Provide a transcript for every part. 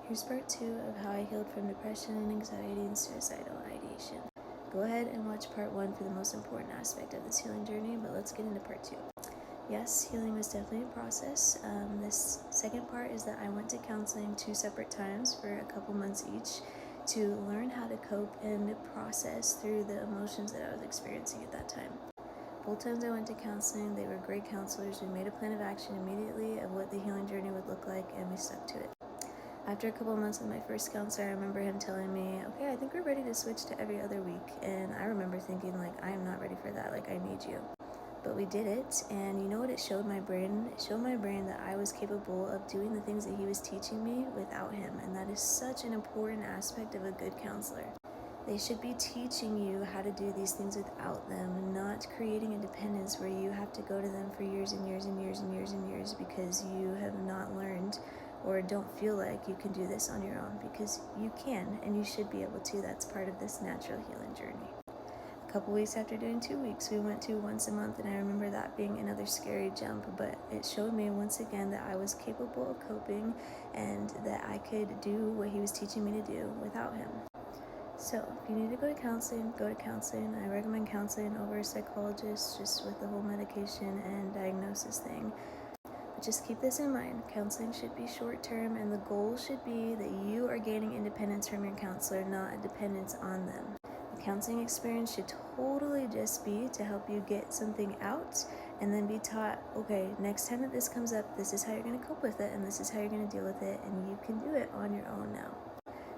Here's part 2 of how I healed from depression and anxiety and suicidal ideation. Go ahead and watch part 1 for the most important aspect of this healing journey, but let's get into part 2. Yes, healing was definitely a process. This second part is that I went to counseling 2 separate times for a couple months each to learn how to cope and process through the emotions that I was experiencing at that time. Both times I went to counseling, they were great counselors. We made a plan of action immediately of what the healing journey would look like, and we stuck to it. After a couple months with my first counselor, I remember him telling me, okay, I think we're ready to switch to every other week. And I remember thinking, like, I am not ready for that. Like, I need you. But we did it, and you know what it showed my brain? It showed my brain that I was capable of doing the things that he was teaching me without him. And that is such an important aspect of a good counselor. They should be teaching you how to do these things without them, not creating a dependence where you have to go to them for years and years and years and years and years because you have not learned or don't feel like you can do this on your own, because you can and you should be able to. That's part of this natural healing journey. A couple weeks after doing 2 weeks, we went to once a month, and I remember that being another scary jump, but it showed me once again that I was capable of coping and that I could do what he was teaching me to do without him. So if you need to go to counseling, go to counseling. I recommend counseling over a psychologist, just with the whole medication and diagnosis thing. But just keep this in mind. Counseling should be short term, and the goal should be that you are gaining independence from your counselor, not a dependence on them. The counseling experience should totally just be to help you get something out and then be taught, okay, next time that this comes up, this is how you're going to cope with it, and this is how you're going to deal with it, and you can do it on your own now.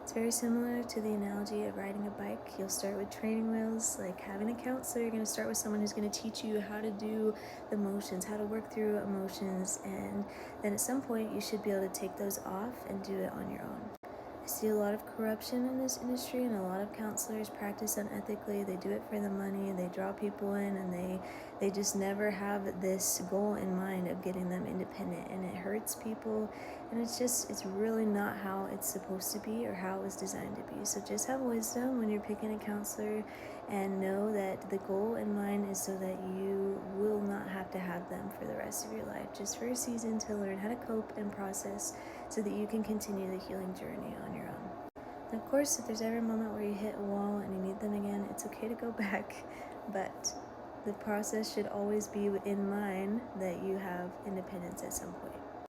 It's very similar to the analogy of riding a bike. You'll start with training wheels, like having a counselor. You're going to start with someone who's going to teach you how to do the motions, how to work through emotions, and then at some point you should be able to take those off and do it on your own. I see a lot of corruption in this industry, and a lot of counselors practice unethically. They do it for the money, they draw people in, and they just never have this goal in mind of getting them independent, and it hurts people, and it's really not how it's supposed to be or how it was designed to be. So just have wisdom when you're picking a counselor, and know that the goal in mind is so that you will not have to have them for the rest of your life, just for a season to learn how to cope and process so that you can continue the healing journey on your own. And of course, if there's ever a moment where you hit a wall and you need them again, it's okay to go back, but the process should always be in mind that you have independence at some point.